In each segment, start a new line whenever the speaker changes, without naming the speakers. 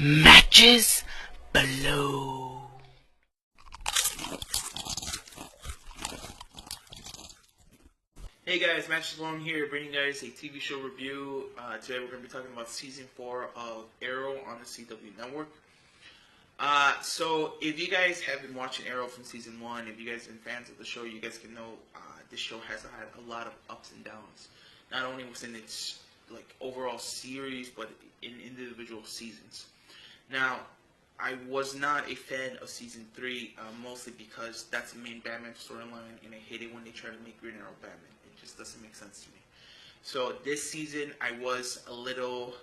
Matches Balone.
Hey guys, Mysticism here, bringing you guys a TV show review. Today we're going to be talking about Season 4 of Arrow on the CW Network. So if you guys have been watching Arrow from Season 1, if you guys have been fans of the show, you guys can know this show has had a lot of ups and downs. Not only within its overall series, but in individual seasons. Now, I was not a fan of Season 3, mostly because that's the main Batman storyline, and I hate it when they try to make Green Arrow Batman. It just doesn't make sense to me. So this season, I was a little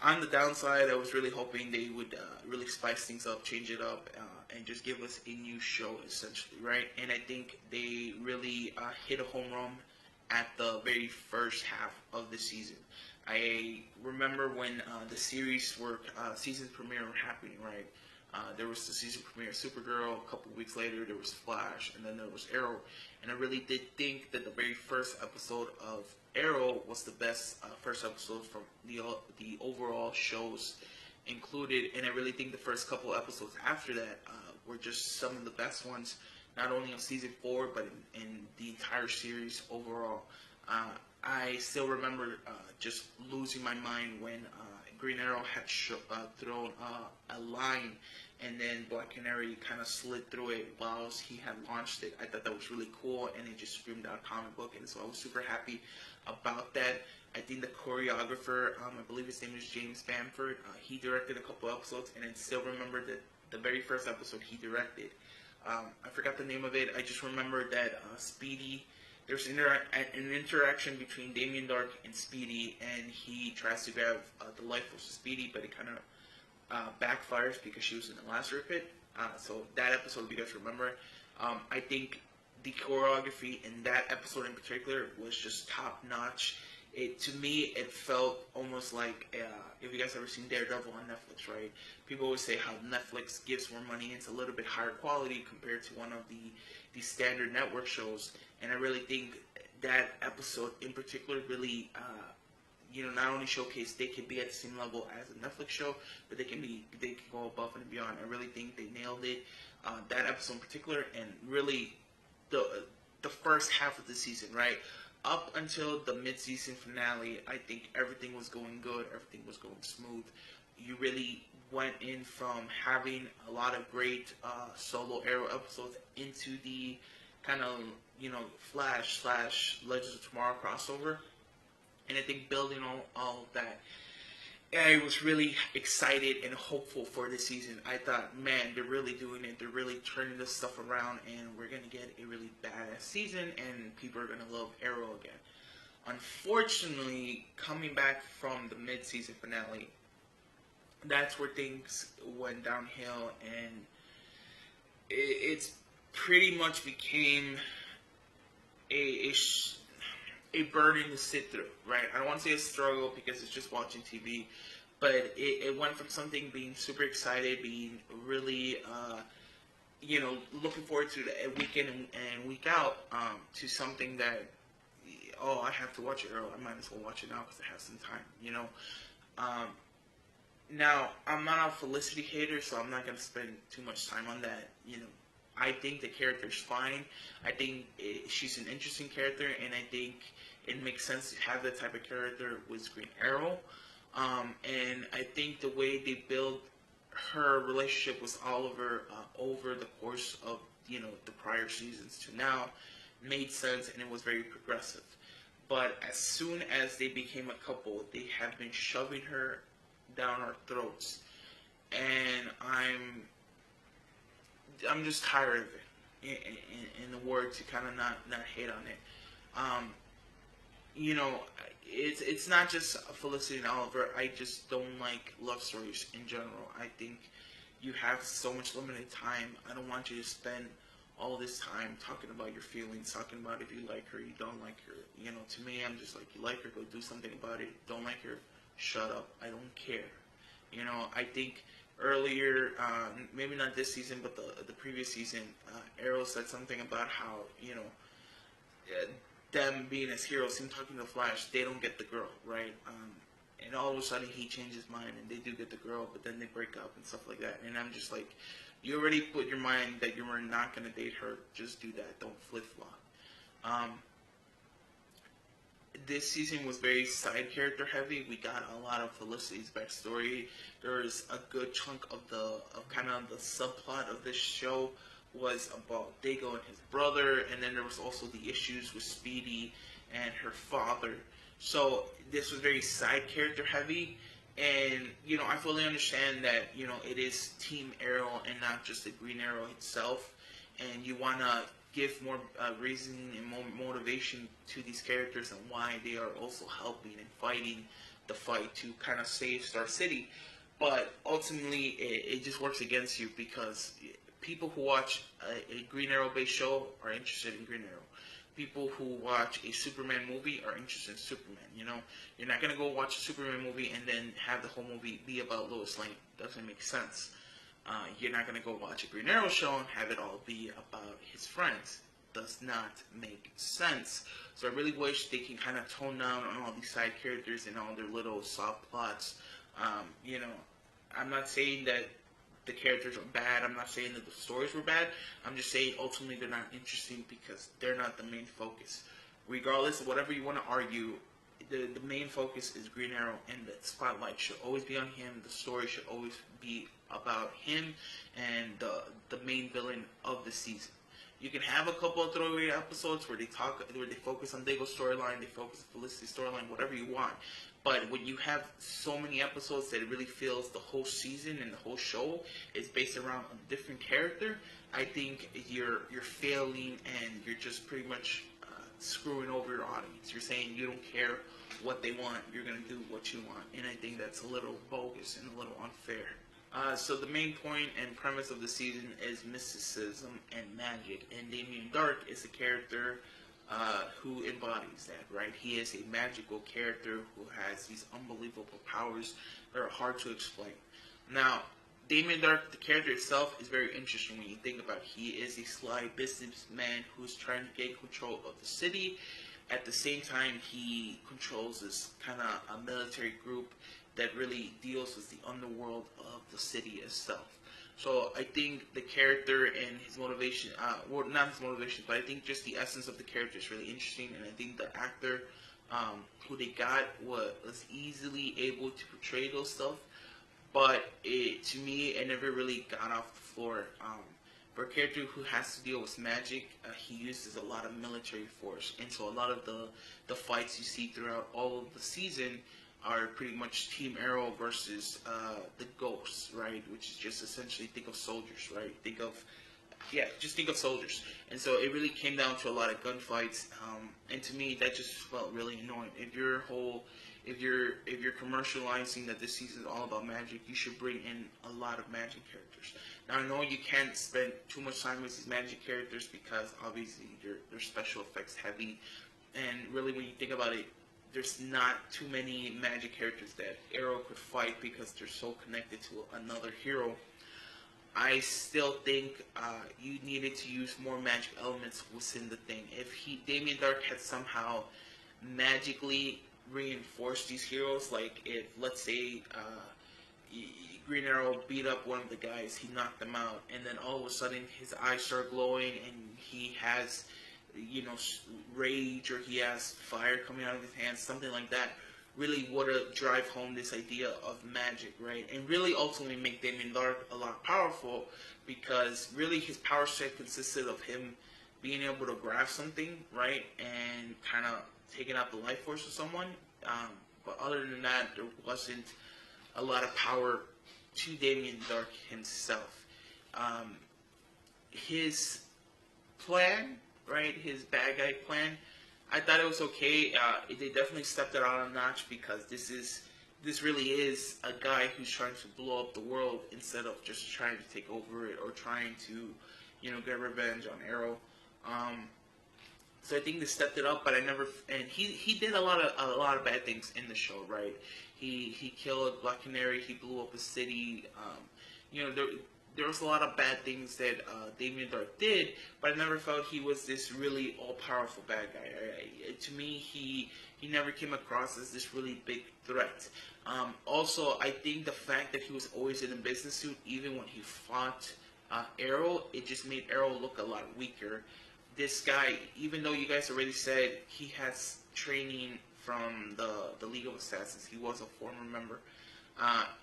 on the downside. I was really hoping they would really spice things up, change it up, and just give us a new show, essentially, right? And I think they really hit a home run at the very first half of the season. I remember when the series season premiere were happening, right? There was the season premiere of Supergirl. A couple of weeks later, there was Flash, and then there was Arrow. And I really did think that the very first episode of Arrow was the best first episode from the overall shows included. And I really think the first couple episodes after that were just some of the best ones, not only of season 4, but in the entire series overall. I still remember just losing my mind when Green Arrow had thrown a line, and then Black Canary kind of slid through it while he had launched it. I thought that was really cool, and it just screamed out comic book, and so I was super happy about that. I think the choreographer, I believe his name is James Bamford, he directed a couple episodes, and I still remember that the very first episode he directed. I forgot the name of it. I just remember that Speedy, there's an interaction between Damien Dark and Speedy, and he tries to grab the life of Speedy, but it kind of backfires because she was in the lasso pit. So that episode, if you guys remember, I think the choreography in that episode in particular was just top notch. To me, it felt almost like if you guys ever seen Daredevil on Netflix, right? People always say how Netflix gives more money. It's a little bit higher quality compared to one of the standard network shows, and I really think that episode in particular really, not only showcase they can be at the same level as a Netflix show, but they can go above and beyond. I really think they nailed it. That episode in particular, and really the first half of the season, right? Up until the mid-season finale, I think everything was going good. Everything was going smooth. You really went in from having a lot of great solo Arrow episodes into the kind of, Flash / Legends of Tomorrow crossover. And I think building all of that, I was really excited and hopeful for this season. I thought, man, they're really doing it. They're really turning this stuff around, and we're going to get a really badass season, and people are going to love Arrow again. Unfortunately, coming back from the mid-season finale, that's where things went downhill, and it's pretty much became a burden to sit through, right? I don't want to say a struggle because it's just watching TV, but it went from something being super excited, being really, looking forward to the week in and week out, to something that, I have to watch it, or I might as well watch it now because I have some time, Now, I'm not a Felicity hater, so I'm not going to spend too much time on that, I think the character's fine. I think she's an interesting character, and I think it makes sense to have that type of character with Green Arrow. And I think the way they build her relationship with Oliver over the course of the prior seasons to now made sense, and it was very progressive. But as soon as they became a couple, they have been shoving her down our throats, and I'm just tired of it, in the word, to kind of not hate on it. It's not just Felicity and Oliver. I just don't like love stories in general. I think you have so much limited time. I don't want you to spend all this time talking about your feelings, talking about if you like her, you don't like her. To me, I'm just like, you like her, go do something about it. Don't like her, shut up. I don't care. I think earlier, maybe not this season, but the previous season, Arrow said something about how, them being as heroes, him talking to Flash, they don't get the girl, right? and all of a sudden he changes his mind and they do get the girl, but then they break up and stuff like that. And I'm just like, you already put your mind that you were not gonna date her. Just do that. Don't flip flop. This season was very side character heavy. We got a lot of Felicity's backstory. There's a good chunk of kind of the subplot of this show was about Dago and his brother, and then there was also the issues with Speedy and her father. So this was very side character heavy, and I fully understand that it is Team Arrow and not just the Green Arrow itself, and you wanna give more reason and more motivation to these characters and why they are also helping and fighting the fight to kind of save Star City. But ultimately, it just works against you because people who watch a Green Arrow based show are interested in Green Arrow. People who watch a Superman movie are interested in Superman. You're not gonna go watch a Superman movie and then have the whole movie be about Lois Lane. Doesn't make sense. You're not going to go watch a Green Arrow show and have it all be about his friends. Does not make sense. So I really wish they can kind of tone down on all these side characters and all their little soft plots. I'm not saying that the characters are bad. I'm not saying that the stories were bad. I'm just saying ultimately they're not interesting because they're not the main focus. Regardless of whatever you want to argue, the main focus is Green Arrow, and the spotlight should always be on him. The story should always be about him and the main villain of the season. You can have a couple of throwaway episodes where they focus on Dago's storyline, they focus on Felicity's storyline, whatever you want. But when you have so many episodes that it really feels the whole season and the whole show is based around a different character, I think you're failing and you're just pretty much screwing over your audience. You're saying you don't care what they want, you're going to do what you want. And I think that's a little bogus and a little unfair. So the main point and premise of the season is mysticism and magic. And Damien Dark is a character who embodies that, right? He is a magical character who has these unbelievable powers that are hard to explain. Now, Damien Dark, the character itself, is very interesting when you think about it. He is a sly businessman who's trying to gain control of the city. At the same time, he controls this kind of a military group that really deals with the underworld of the city itself. So I think the character and his motivation, well, not his motivation, but I think just the essence of the character is really interesting. And I think the actor who they got was easily able to portray those stuff. But to me, it never really got off the floor. For a character who has to deal with magic, he uses a lot of military force. And so a lot of the fights you see throughout all of the season are pretty much Team Arrow versus the Ghosts, right? Which is just essentially, think of soldiers, right? Just think of soldiers. And so it really came down to a lot of gunfights. And to me, that just felt really annoying. If you're commercializing that this season is all about magic, you should bring in a lot of magic characters. Now I know you can't spend too much time with these magic characters because obviously they're special effects heavy, and really when you think about it, there's not too many magic characters that Arrow could fight because they're so connected to another hero. I still think you needed to use more magic elements within the thing. If Damien Dark had somehow magically reinforced these heroes, like if, let's say, Green Arrow beat up one of the guys, he knocked them out, and then all of a sudden his eyes start glowing and he has, rage, or he has fire coming out of his hands, something like that, really would have drive home this idea of magic, right? And really ultimately make Damien Dark a lot powerful, because really his power set consisted of him being able to grab something, right, and kind of taking out the life force of someone. But other than that, there wasn't a lot of power to Damien Dark himself. His plan, right, his bad guy plan, I thought it was okay. They definitely stepped it out a notch, because this really is a guy who's trying to blow up the world instead of just trying to take over it or trying to, get revenge on Arrow. So I think they stepped it up, but he did a lot of bad things in the show, right? He killed Black Canary, he blew up a city. There was a lot of bad things that Damien Dark did, but I never felt he was this really all-powerful bad guy. To me, he he never came across as this really big threat. Also, I think the fact that he was always in a business suit, even when he fought Arrow, it just made Arrow look a lot weaker. This guy, even though you guys already said he has training from the League of Assassins, he was a former member.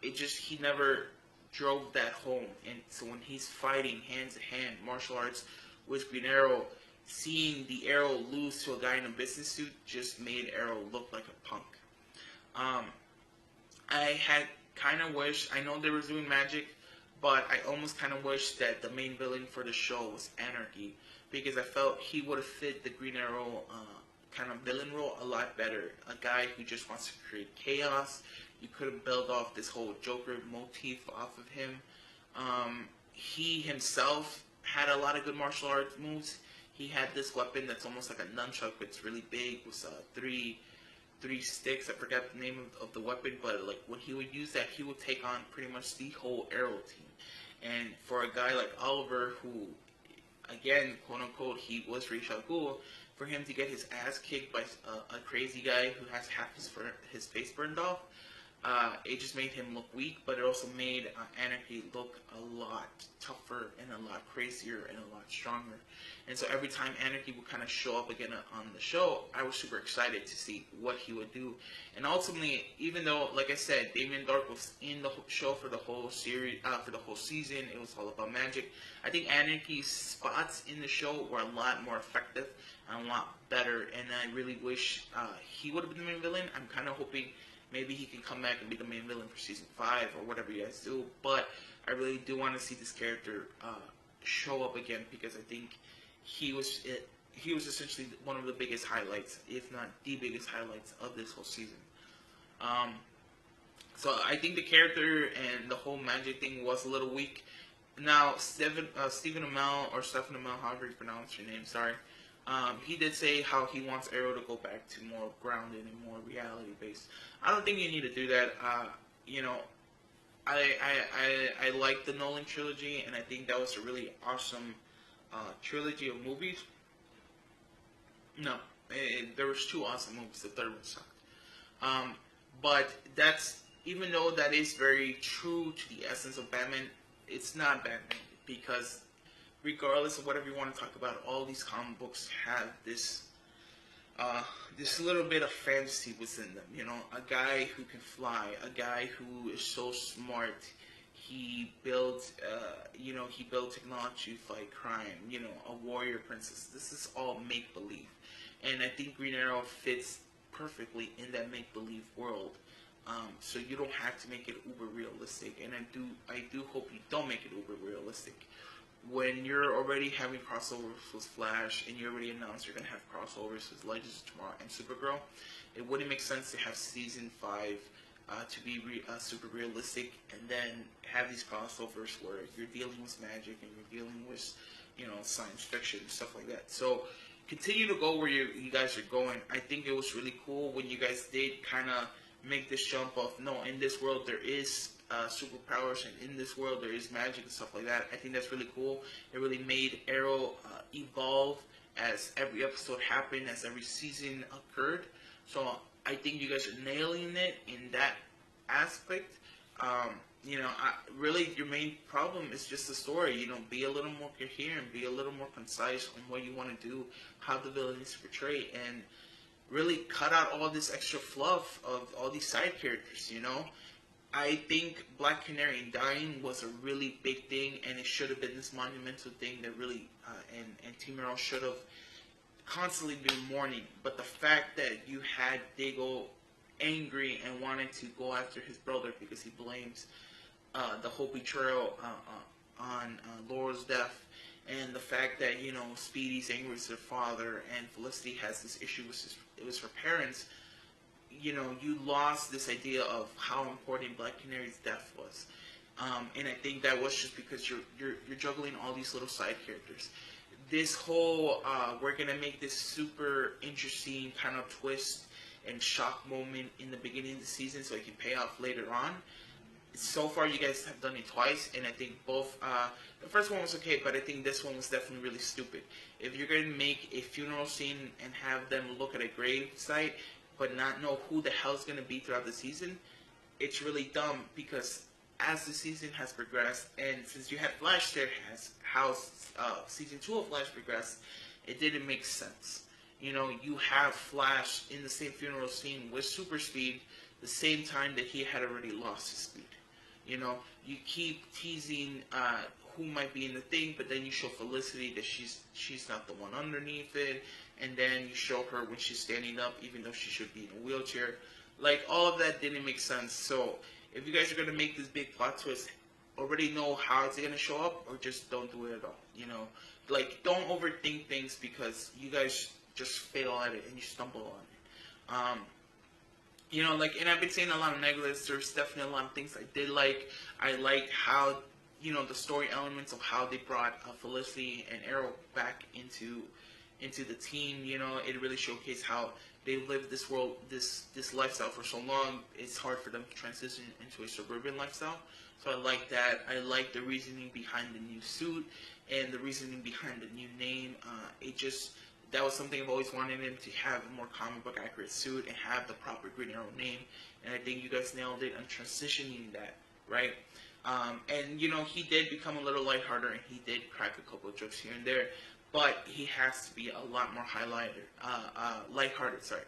He never drove that home, and so when he's fighting hand to hand martial arts with Green Arrow, seeing the Arrow lose to a guy in a business suit just made Arrow look like a punk. I had kind of wished, I know they were doing magic, but I almost kind of wish that the main villain for the show was Anarchy, because I felt he would have fit the Green Arrow kind of villain role a lot better. A guy who just wants to create chaos. You could have built off this whole Joker motif off of him. He himself had a lot of good martial arts moves. He had this weapon that's almost like a nunchuck. It's really big with three sticks. I forgot the name of the weapon, but like when he would use that, he would take on pretty much the whole Arrow team. And for a guy like Oliver, who, again, quote unquote, he was Ra's al Ghul, for him to get his ass kicked by a crazy guy who has half his face burned off, it just made him look weak, but it also made Anarchy look a lot tougher and a lot crazier and a lot stronger. And so every time Anarchy would kind of show up again on the show, I was super excited to see what he would do. And ultimately, even though, like I said, Damien Dark was in the show for the whole series, for the whole season, it was all about magic, I think Anarchy's spots in the show were a lot more effective and a lot better, and I really wish he would have been the main villain. I'm kind of hoping maybe he can come back and be the main villain for season 5 or whatever you guys do, but I really do want to see this character show up again, because I think he was essentially one of the biggest highlights, if not the biggest highlights of this whole season. So I think the character and the whole magic thing was a little weak. Now, Stephen Amell, however you pronounce your name, sorry. He did say how he wants Arrow to go back to more grounded and more reality based. I don't think you need to do that. I like the Nolan trilogy, and I think that was a really awesome trilogy of movies. No, there was 2 awesome movies. The third one sucked. But even though that is very true to the essence of Batman, it's not Batman, because regardless of whatever you want to talk about, all these comic books have this little bit of fantasy within them. You know, a guy who can fly, a guy who is so smart. He builds, he built technology to fight crime. You know, a warrior princess. This is all make believe, and I think Green Arrow fits perfectly in that make believe world. So you don't have to make it uber realistic, and I do hope you don't make it uber realistic. When you're already having crossovers with Flash, and you already announced you're going to have crossovers with Legends of Tomorrow and Supergirl, it wouldn't make sense to have Season 5 to be super realistic, and then have these crossovers where you're dealing with magic and you're dealing with, science fiction and stuff like that. So continue to go where you guys are going. I think it was really cool when you guys did kind of make this jump of, no, in this world there is superpowers, and in this world there is magic and stuff like that. I think that's really cool. It really made Arrow evolve as every episode happened, as every season occurred. So I think you guys are nailing it in that aspect. Really your main problem is just the story. Be a little more coherent, be a little more concise on what you want to do, how the villain is portrayed, and really cut out all this extra fluff of all these side characters. I think Black Canary dying was a really big thing, and it should have been this monumental thing that really, and Team Arrow should have constantly been mourning. But the fact that you had Diggle angry and wanted to go after his brother because he blames the whole betrayal on Laura's death, and the fact that, Speedy's angry with her father, and Felicity has this issue with her parents, you lost this idea of how important Black Canary's death was. And I think that was just because you're juggling all these little side characters. This whole, we're going to make this super interesting kind of twist and shock moment in the beginning of the season so it can pay off later on. So far, you guys have done it twice, and I think both, the first one was okay, but I think this one was definitely really stupid. If you're going to make a funeral scene and have them look at a grave site, but not know who the hell's gonna be throughout the season, it's really dumb because as the season has progressed, and since you had Flash there, how season 2 of Flash progressed, it didn't make sense. You know, you have Flash in the same funeral scene with super speed, the same time that he had already lost his speed. You know, you keep teasing who might be in the thing, but then you show Felicity that she's not the one underneath it, and then you show her when she's standing up, even though she should be in a wheelchair. Like, all of that didn't make sense. So if you guys are gonna make this big plot twist, already know how it's gonna show up, or just don't do it at all. You know, like, don't overthink things because you guys just fail at it and you stumble on it. You know, like, and I've been saying a lot of negatives. There's definitely a lot of things I did like. I like how, you know, the story elements of how they brought Felicity and Arrow back into the team. You know, it really showcased how they lived this world, this lifestyle for so long. It's hard for them to transition into a suburban lifestyle. So I like that. I like the reasoning behind the new suit and the reasoning behind the new name. That was something I've always wanted him to have a more comic book accurate suit and have the proper Green Arrow name. And I think you guys nailed it on transitioning that, right? And, you know, he did become a little lighthearted and he did crack a couple of jokes here and there. But he has to be a lot more lighthearted, sorry.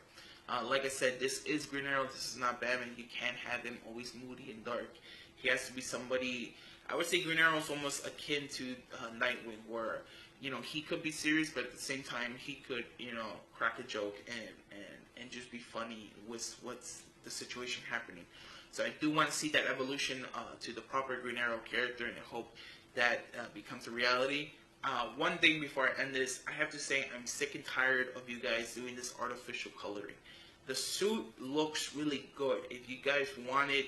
Like I said, this is Green Arrow, this is not Batman. You can't have him always moody and dark. He has to be somebody, I would say Green Arrow is almost akin to Nightwing, where, you know, he could be serious, but at the same time, he could, you know, crack a joke and just be funny with what's the situation happening. So I do want to see that evolution to the proper Green Arrow character, and I hope that becomes a reality. One thing before I end this, I have to say I'm sick and tired of you guys doing this artificial coloring. The suit looks really good. If you guys want it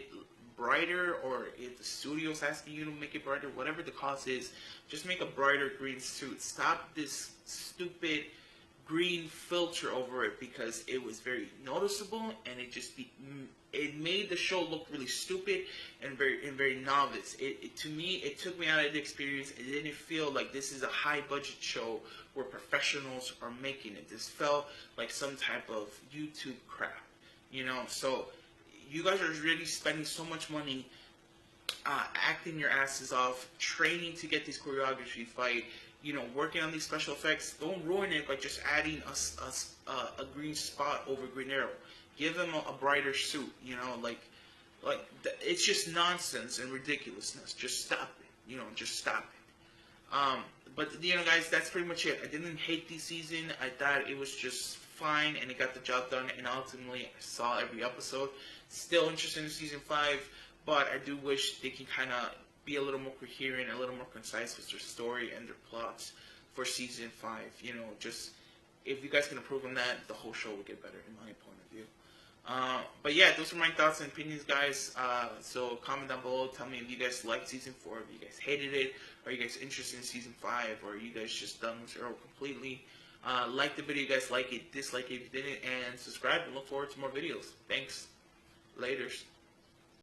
brighter, or if the studio's asking you to make it brighter, whatever the cause is, just make a brighter green suit. Stop this stupid green filter over it, because it was very noticeable and it made the show look really stupid and very novice. To me, it took me out of the experience. It didn't feel like this is a high budget show where professionals are making it. This felt like some type of YouTube crap, you know. So you guys are really spending so much money acting your asses off, training to get these choreography fight, you know, working on these special effects. Don't ruin it by just adding a green spot over Green Arrow. Give him a brighter suit, you know, it's just nonsense and ridiculousness. Just stop it, you know, just stop it. But, you know, guys, that's pretty much it. I didn't hate the season. I thought it was just fine, and it got the job done, and ultimately I saw every episode. Still interested in season 5, but I do wish they can kind of be a little more coherent, a little more concise with their story and their plots for season 5. You know, just, if you guys can improve on that, the whole show will get better, in my point of view. But yeah, those are my thoughts and opinions, guys. So comment down below. Tell me if you guys liked season 4, if you guys hated it, are you guys interested in season 5, or are you guys just done with Arrow completely? Like the video, you guys like it, dislike it if you didn't, and subscribe, and look forward to more videos. Thanks. Laters.